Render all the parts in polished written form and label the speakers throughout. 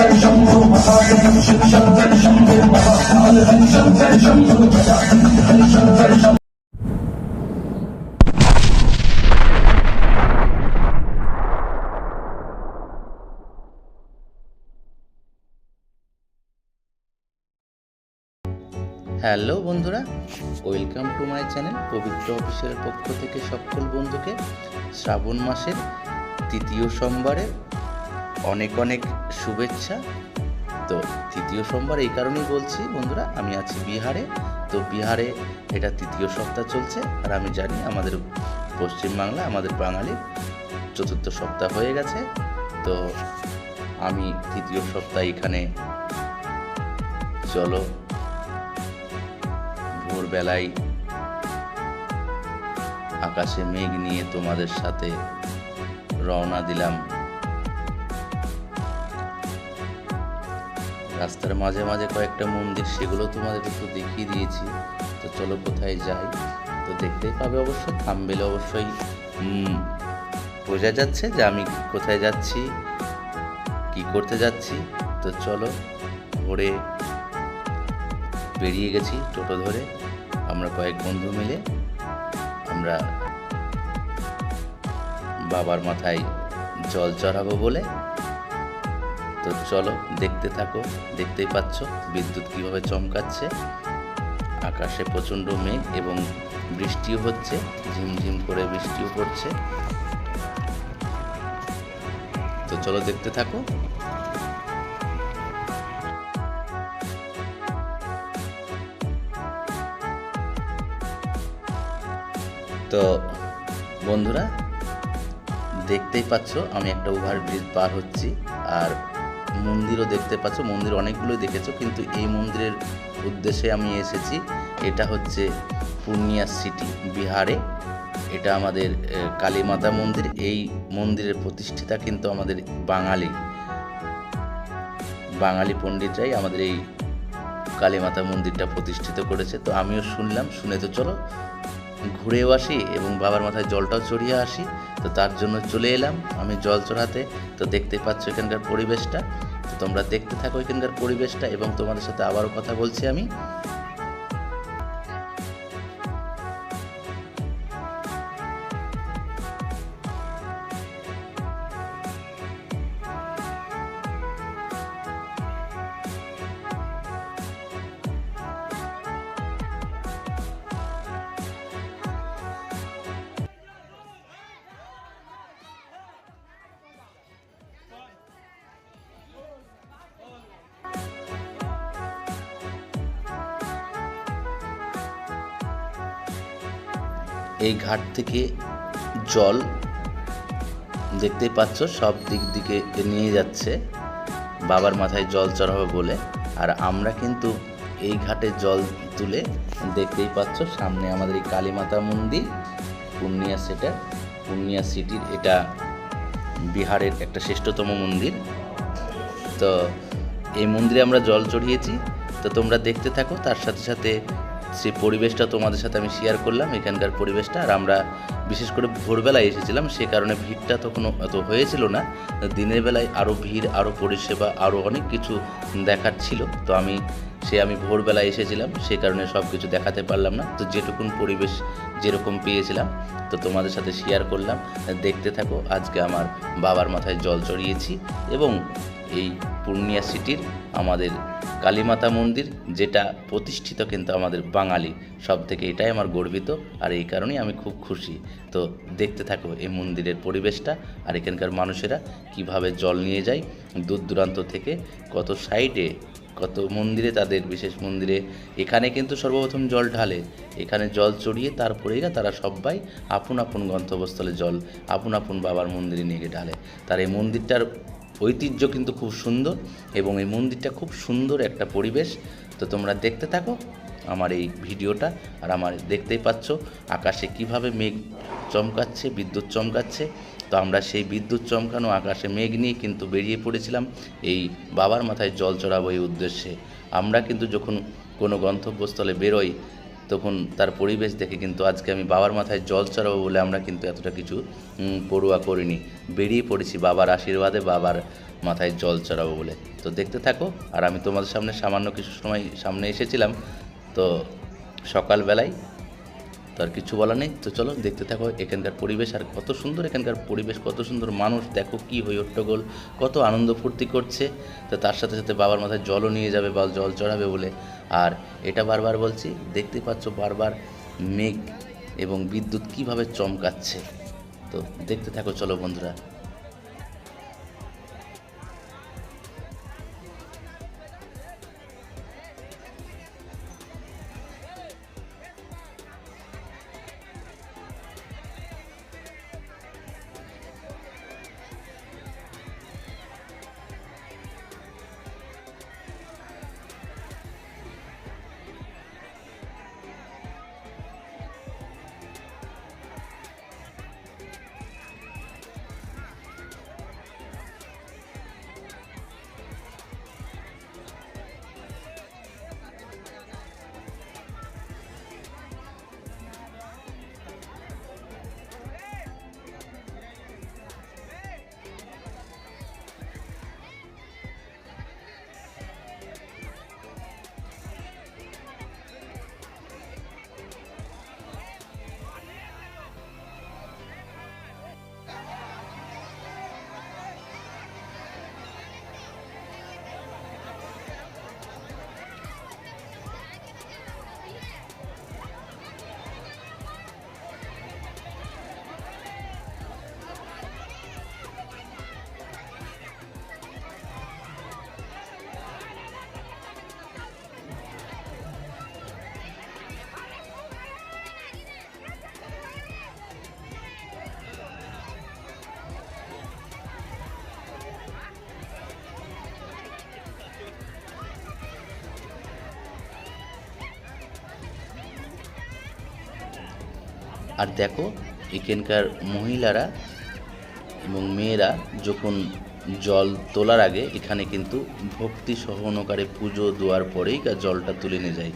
Speaker 1: Hello বন্ধুরা, welcome to my channel. পবিত্র অফিসের পক্ষ থেকে সকল বন্ধুকে শ্রাবণ মাসের তৃতীয় সোমবারের অনেক অনেক শুভেচ্ছা। তো তৃতীয় সোমবার এই কারণেই বলছি বন্ধুরা, আমি আছি বিহারে। তো বিহারে এটা তৃতীয় সপ্তাহ চলছে, আর আমি জানি আমাদের পশ্চিমবাংলা, আমাদের বাঙালির চতুর্থ সপ্তাহ হয়ে গেছে। তো আমি তৃতীয় সপ্তাহ এখানে, চলো ভোরবেলায় আকাশে মেঘ নিয়ে তোমাদের সাথে রওনা দিলাম। রাস্তার মাঝে মাঝে কয়েকটা মন্দির, সেগুলো তোমাদের একটু দেখিয়ে দিয়েছি। তো চলো কোথায় যাই, তো দেখতেই পাবে অবশ্য, থাম্বনেলে অবশ্যই বোঝা যাচ্ছে যে আমি কোথায় যাচ্ছি, কি করতে যাচ্ছি। তো চলো, ভোরে বেরিয়ে গেছি টোটো ধরে, আমরা কয়েক বন্ধু মিলে আমরা বাবার মাথায় জল চড়াবো বলে। তো চলো দেখতে থাকো, দেখতেই পাচ্ছ বিদ্যুৎ কিভাবে চমকাচ্ছে, আকাশে প্রচণ্ড মেঘ এবং বৃষ্টিও হচ্ছে, ঝিমঝিম করে বৃষ্টিও পড়ছে। তো চলো দেখতে থাকো। তো বন্ধুরা দেখতেই পাচ্ছ আমি একটা ওভারব্রিজ পার হচ্ছি, আর মন্দিরও দেখতে পাচ্ছ। মন্দির অনেকগুলোই দেখেছো, কিন্তু এই মন্দিরের উদ্দেশ্যে আমি এসেছি। এটা হচ্ছে পূর্ণিয়া সিটি, বিহারে। এটা আমাদের কালী মাতা মন্দির। এই মন্দিরের প্রতিষ্ঠিতা কিন্তু আমাদের বাঙালি পণ্ডিতরাই আমাদের এই কালী মাতা মন্দিরটা প্রতিষ্ঠিত করেছে। তো আমিও শুনলাম, শুনে তো চলো ঘুরেও আসি এবং বাবার মাথায় জলটাও চড়িয়ে আসি। তো তার জন্য চলে এলাম আমি জল চড়াতে। তো দেখতে পাচ্ছ এখানকার পরিবেশটা, তো তোমরা দেখতে থাকো এখানকার পরিবেশটা, এবং তোমাদের সাথে আবারও কথা বলছি আমি। এই ঘাট থেকে জল দেখতেই পাচ্ছ সব দিক দিকে নিয়ে যাচ্ছে বাবার মাথায় জল চড়াবে বলে। আর আমরা কিন্তু এই ঘাটে জল তুলে, দেখতেই পাচ্ছ সামনে আমাদের এই কালী মাতা মন্দির, পূর্ণিয়া সিটির এটা বিহারের একটা শ্রেষ্ঠতম মন্দির। তো এই মন্দিরে আমরা জল চড়িয়েছি। তো তোমরা দেখতে থাকো, তার সাথে সাথে সেই পরিবেশটা তোমাদের সাথে আমি শেয়ার করলাম, এখানকার পরিবেশটা। আর আমরা বিশেষ করে ভোরবেলায় এসেছিলাম, সে কারণে ভিড়টা তখন অত হয়েছিল না। দিনের বেলায় আরও ভিড়, আরও পরিষেবা, আরও অনেক কিছু দেখার ছিল। তো আমি ভোরবেলায় এসেছিলাম, সে কারণে সব কিছু দেখাতে পারলাম না। তো যেটুকুন পরিবেশ যেরকম পেয়েছিলাম তো তোমাদের সাথে শেয়ার করলাম। দেখতে থাকো, আজকে আমার বাবার মাথায় জল চড়িয়েছি, এবং এই পূর্ণিয়া সিটির আমাদের কালীমাতা মন্দির, যেটা প্রতিষ্ঠিত কিন্তু আমাদের বাঙালি, সব থেকে এটাই আমার গর্বিত, আর এই কারণেই আমি খুব খুশি। তো দেখতে থাকো এই মন্দিরের পরিবেশটা, আর এখানকার মানুষেরা কিভাবে জল নিয়ে যায় দূর দূরান্ত থেকে, কত সাইডে, কত মন্দিরে, তাদের বিশেষ মন্দিরে এখানে কিন্তু সর্বপ্রথম জল ঢালে, এখানে জল চড়িয়ে তারপরেই তারা সবাই আপন আপন গন্তব্যস্থলে জল আপন আপন বাবার মন্দিরে নিয়ে গিয়ে ঢালে। তার এই মন্দিরটার ঐতিহ্য কিন্তু খুব সুন্দর, এবং এই মন্দিরটা খুব সুন্দর একটা পরিবেশ। তো তোমরা দেখতে থাকো আমার এই ভিডিওটা। আর আমার দেখতেই পাচ্ছ আকাশে কিভাবে মেঘ চমকাচ্ছে, বিদ্যুৎ চমকাচ্ছে। তো আমরা সেই বিদ্যুৎ চমকানো আকাশে মেঘ নিয়ে কিন্তু বেরিয়ে পড়েছিলাম এই বাবার মাথায় জল চড়াবো এই উদ্দেশ্যে। আমরা কিন্তু যখন কোনো গন্তব্যস্থলে বেরোই, তখন তার পরিবেশ দেখে কিন্তু আজকে আমি বাবার মাথায় জল চড়াবো বলে আমরা কিন্তু এতটা কিছু পড়ুয়া করিনি, বেরিয়ে পড়েছি বাবার আশীর্বাদে, বাবার মাথায় জল চড়াবো বলে। তো দেখতে থাকো। আর আমি তোমাদের সামনে সামান্য কিছু সময় সামনে এসেছিলাম, তো সকালবেলায়, তো আর কিছু বলা নেই। তো চলো দেখতে থাকো এখানকার পরিবেশ, আর কত সুন্দর এখানকার পরিবেশ, কত সুন্দর মানুষ, দেখো কি হই হট্টগোল, কত আনন্দ ফুর্তি করছে। তো তার সাথে সাথে বাবার মাথায় জলও নিয়ে যাবে বা জল চড়াবে বলে। আর এটা বারবার বলছি, দেখতে পাচ্ছ বারবার মেঘ এবং বিদ্যুৎ কিভাবে চমকাচ্ছে। তো দেখতে থাকো চলো বন্ধুরা। আর দেখো এখানকার মহিলারা এবং মেয়েরা যখন জল তোলার আগে এখানে কিন্তু ভক্তি সহনকারে পুজো দেওয়ার পরেই জলটা তুলে নিয়ে যায়।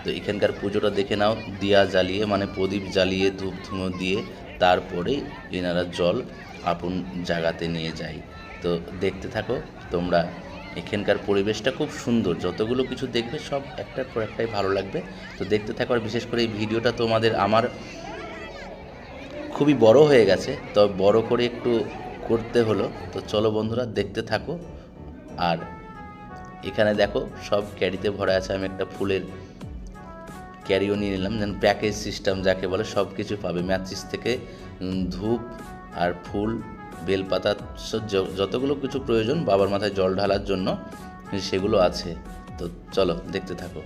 Speaker 1: তো এখানকার পুজোটা দেখে নাও, দিয়া জ্বালিয়ে মানে প্রদীপ জ্বালিয়ে ধূপ ধুনো দিয়ে তারপরেই এনারা জল আপন জায়গাতে নিয়ে যায়। তো দেখতে থাকো তোমরা, এখানকার পরিবেশটা খুব সুন্দর, যতগুলো কিছু দেখবে সব একটার পর একটাই ভালো লাগবে। তো দেখতে থাকো। আর বিশেষ করে এই ভিডিওটা তোমাদের আমার খুবই বড় হয়ে গেছে, তো বড় করে একটু করতে হলো। তো চলো বন্ধুরা দেখতে থাকো। আর এখানে দেখো সব ক্যারিতে ভরা আছে, আমি একটা ফুলের ক্যারিও নিয়ে নিলাম, যেন প্যাকেজ সিস্টেম যাকে বলে, সব কিছু পাবে ম্যাচিস থেকে ধূপ আর ফুল, বেলপাতা, যতগুলো কিছু প্রয়োজন বাবার মাথায় জল ঢালার জন্য সেগুলো আছে। তো চলো দেখতে থাকো।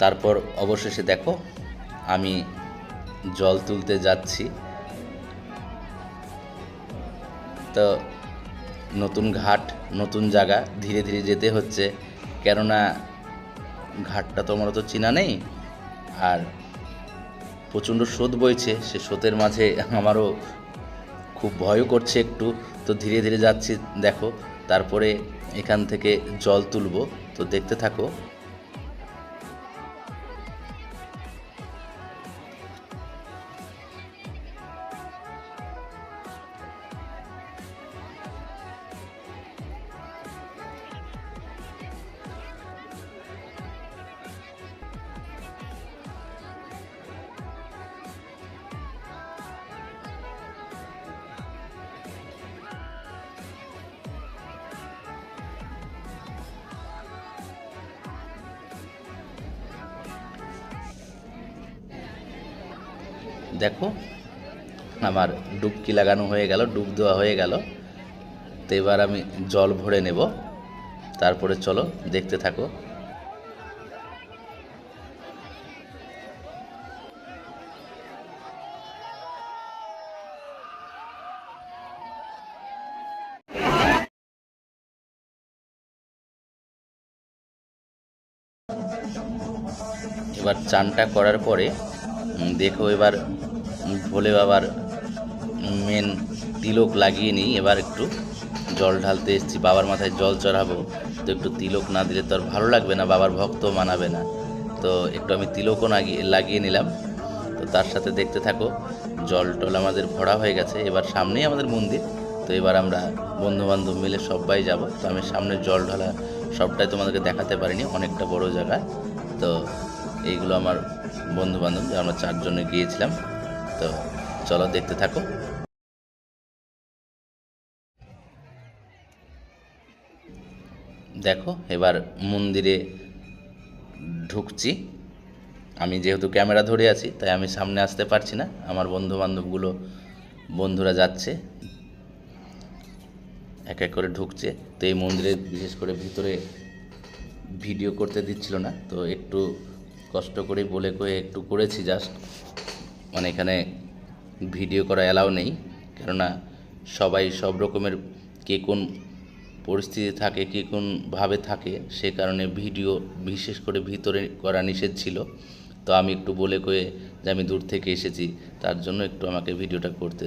Speaker 1: তারপর অবশেষে দেখো আমি জল তুলতে যাচ্ছি। তো নতুন ঘাট, নতুন জায়গা, ধীরে ধীরে যেতে হচ্ছে, কেননা ঘাটটা তো আমারও তো চেনা নেই, আর প্রচণ্ড স্রোত বইছে, সে স্রোতের মাঝে আমারও খুব ভয়ও করছে একটু। তো ধীরে ধীরে যাচ্ছি দেখো, তারপরে এখান থেকে জল তুলবো। তো দেখতে থাকো। দেখো আমার ডুবকি লাগানো হয়ে গেল, ডুব দেওয়া হয়ে গেল। তো এবার আমি জল ভরে নেব, তারপরে চলো দেখতে থাকো। এবার চানটা করার পরে দেখো এবার ভোলে বাবার মেন তিলক লাগিয়ে নিই। এবার একটু জল ঢালতে এসেছি, বাবার মাথায় জল চড়াবো, তো একটু তিলক না দিলে তো আর ভালো লাগবে না, বাবার ভক্ত মানাবে না। তো একটু আমি তিলকও লাগিয়ে নিলাম। তো তার সাথে দেখতে থাকো, জল টল আমাদের ভরা হয়ে গেছে, এবার সামনেই আমাদের মন্দির। তো এবার আমরা বন্ধুবান্ধব মিলে সবাই যাব। তো আমি সামনে জল ঢালা সবটাই তোমাদেরকে দেখাতে পারিনি, অনেকটা বড় জায়গা। তো এইগুলো আমার বন্ধুবান্ধব, যে আমরা 4 জনে গিয়েছিলাম। তো চলো দেখতে থাকো। দেখো এবার মন্দিরে ঢুকছি। আমি যেহেতু ক্যামেরা ধরে আছি তাই আমি সামনে আসতে পারছি না, আমার বন্ধুরা যাচ্ছে, এক এক করে ঢুকছে। তো এই মন্দিরে বিশেষ করে ভিতরে ভিডিও করতে দিচ্ছিল না, তো একটু কষ্ট করে বলে কয়ে একটু করেছি জাস্ট। মানে এখানে ভিডিও করা অ্যালাউ নেই, কেননা সবাই সব রকমের কে কোন পরিস্থিতি থাকে, কে কোনভাবে থাকে, সে কারণে ভিডিও বিশেষ করে ভিতরে করা নিষেধ ছিল। তো আমি একটু বলে কয়ে যে আমি দূর থেকে এসেছি, তার জন্য একটু আমাকে ভিডিওটা করতে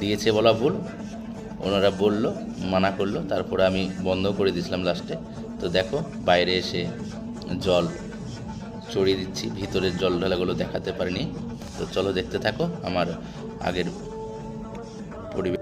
Speaker 1: দিয়েছে বলা ভুল, ওনারা বলল, মানা করলো, তারপরে আমি বন্ধ করে দিয়েছিলাম লাস্টে। তো দেখো বাইরে এসে জল চড়িয়ে দিচ্ছি, ভিতরের জল ঢালাগুলো দেখাতে পারিনি। তো চলো দেখতে থাকো আমার আগের পরিবেশ।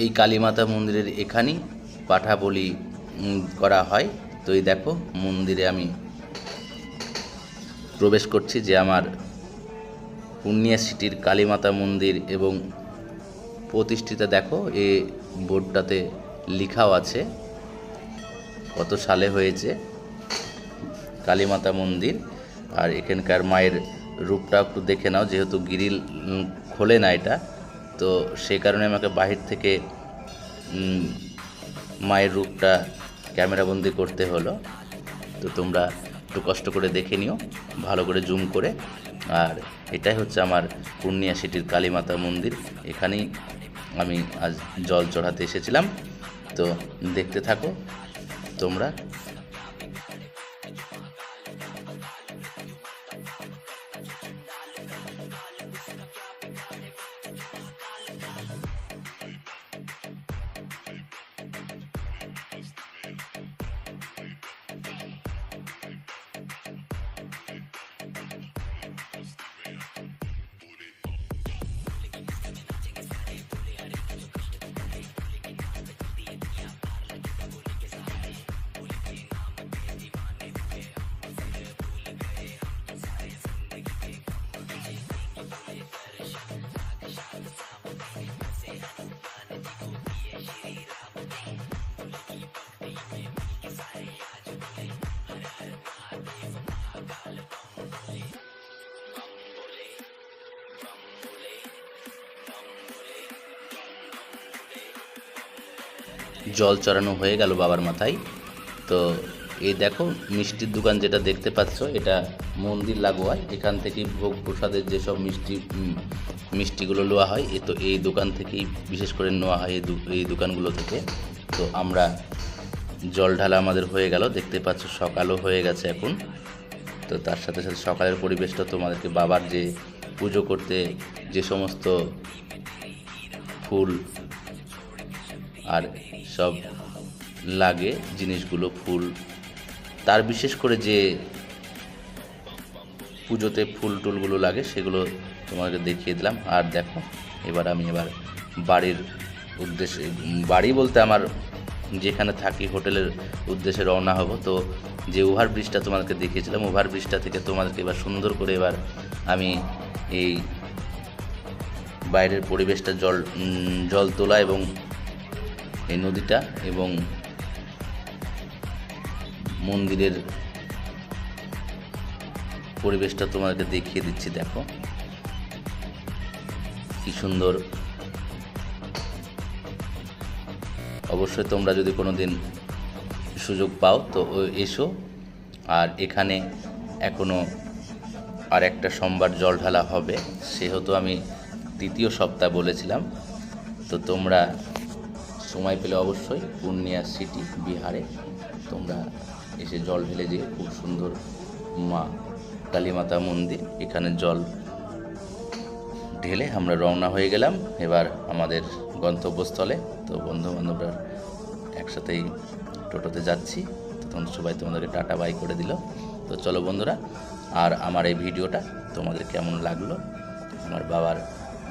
Speaker 1: এই কালীমাতা মন্দিরের এখানেই পাঠা বলি করা হয়। তো এই দেখো মন্দিরে আমি প্রবেশ করছি, যে আমার পূর্ণিয়া সিটির কালীমাতা মন্দির এবং প্রতিষ্ঠিতা। দেখো এই বোর্ডটাতে লেখাও আছে কত সালে হয়েছে কালীমাতা মন্দির। আর এখানকার মায়ের রূপটা একটু দেখে নাও, যেহেতু গ্রিল খোলে না এটা, তো সে কারণে আমাকে বাহির থেকে মায়ের রূপটা ক্যামেরাবন্দি করতে হলো। তো তোমরা একটু কষ্ট করে দেখে নিও, ভালো করে জুম করে। আর এটাই হচ্ছে আমার পূর্ণিয়া সিটির কালীমাতা মন্দির, এখানেই আমি আজ জল চড়াতে এসেছিলাম। তো দেখতে থাকো তোমরা। জল চড়ানো হয়ে গেল বাবার মাথায়। তো এই দেখো মিষ্টির দোকান যেটা দেখতে পাচ্ছ, এটা মন্দির লাগোয়া, এখান থেকেই ভোগ প্রসাদের যেসব মিষ্টিগুলো নেওয়া হয়, তো এই দোকান থেকেই বিশেষ করে নেওয়া হয়, এই দোকানগুলো থেকে। তো আমরা জল ঢালা আমাদের হয়ে গেল, দেখতে পাচ্ছ সকালও হয়ে গেছে এখন। তো তার সাথে সাথে সকালের পরিবেশটা তোমাদেরকে, বাবার যে পুজো করতে যে সমস্ত ফুল আর সব লাগে জিনিসগুলো, ফুল, তার বিশেষ করে যে পুজোতে ফুল টুলগুলো লাগে সেগুলো তোমাকে দেখিয়ে দিলাম। আর দেখো আমি বাড়ির উদ্দেশ্যে, বাড়ি বলতে আমার যেখানে থাকি হোটেলের উদ্দেশ্যে রওনা হব। তো যে ওভারব্রিজটা তোমাদেরকে দেখিয়েছিলাম, ওভারব্রিজটা থেকে তোমাদেরকে এবার সুন্দর করে আমি এই বাইরের পরিবেশটা, জল তোলা এবং এই নদীটা এবং মন্দিরের পরিবেশটা তোমাদেরকে দেখিয়ে দিচ্ছি। দেখো কি সুন্দর। অবশ্যই তোমরা যদি কোনো দিন সুযোগ পাও তো এসো। আর এখানে এখনও আর একটা সোমবার জল ঢালা হবে, সেহেতু আমি দ্বিতীয় সপ্তাহ বলেছিলাম। তো তোমরা সময় পেলে অবশ্যই পূর্ণিয়া সিটি বিহারে তোমরা এসে জল ঢেলে যেয়ে। খুব সুন্দর মা কালীমাতা মন্দির, এখানে জল ঢেলে আমরা রওনা হয়ে গেলাম এবার আমাদের গন্তব্যস্থলে। তো বন্ধু বান্ধবরা একসাথেই টোটোতে যাচ্ছি, তো তখন সবাই তোমাদেরকে টাটা বাই করে দিল। তো চলো বন্ধুরা, আর আমার এই ভিডিওটা তোমাদের কেমন লাগলো, আমার বাবার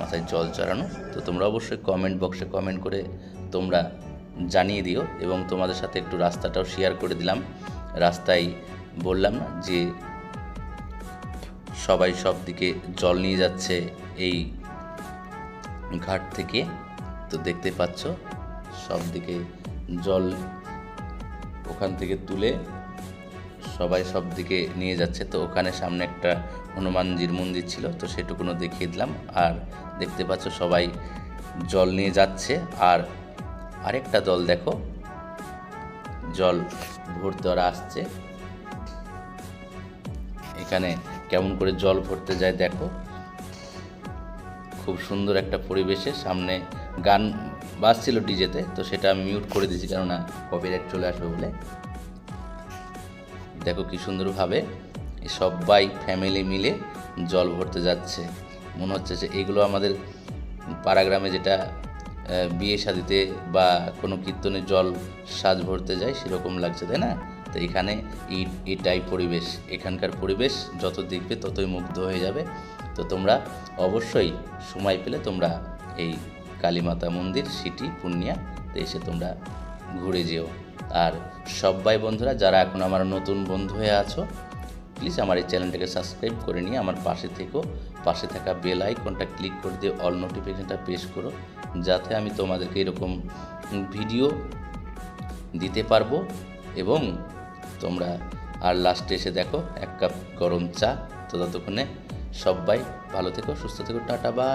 Speaker 1: মাথায় জল চড়ানো, তো তোমরা অবশ্যই কমেন্ট বক্সে কমেন্ট করে তোমরা জানিয়ে দিও। এবং তোমাদের সাথে একটু রাস্তাটাও শেয়ার করে দিলাম। রাস্তায় বললাম না যে সবাই সব দিকে জল নিয়ে যাচ্ছে এই ঘাট থেকে, তো দেখতে পাচ্ছ সব দিকে জল ওখান থেকে তুলে সবাই সব দিকে নিয়ে যাচ্ছে। তো ওখানে সামনে একটা হনুমানজির মন্দির ছিল, তো সেটুকুনো দেখিয়ে দিলাম। আর দেখতে পাচ্ছ সবাই জল নিয়ে যাচ্ছে। আর আরেকটা দল দেখো জল ভরতে ওরা আসছে। এখানে কেমন করে জল ভরতে যায় দেখো, খুব সুন্দর একটা পরিবেশে। সামনে গান বাজছিল ডিজেতে, তো সেটা আমি মিউট করে দিয়েছি কেননা কপিরাইট চলে আসবে বলে। দেখো কি সুন্দরভাবে সবাই ফ্যামিলি মিলে জল ভরতে যাচ্ছে। মনে হচ্ছে যে এগুলো আমাদের পাড়া গ্রামে যেটা বিয়ে শাদিতে বা কোনো কীর্তনে জল সাজ ভরতে যায় সেরকম লাগছে, তাই না? তো এখানে এটাই পরিবেশ, এখানকার পরিবেশ যত দেখবে ততই মুগ্ধ হয়ে যাবে। তো তোমরা অবশ্যই সময় পেলে তোমরা এই কালীমাতা মন্দির সিটি পূর্ণিয়াতে এসে তোমরা ঘুরে যেও। আর সবাই বন্ধুরা যারা এখন আমার নতুন বন্ধু হয়ে আছো, প্লিজ আমার এই চ্যানেলটাকে সাবস্ক্রাইব করে নিয়ে আমার পাশে থেকো। পাশে থাকা বেল আইকনটা ক্লিক করে দিয়ে অল নোটিফিকেশনটা প্রেস করো, যাতে আমি তোমাদেরকে এরকম ভিডিও দিতে পারবো। এবং তোমরা আর লাস্টে এসে দেখো এক কাপ গরম চা। তো ততক্ষণে সবাই ভালো থেকো, সুস্থ থেকো, টাটা বাই।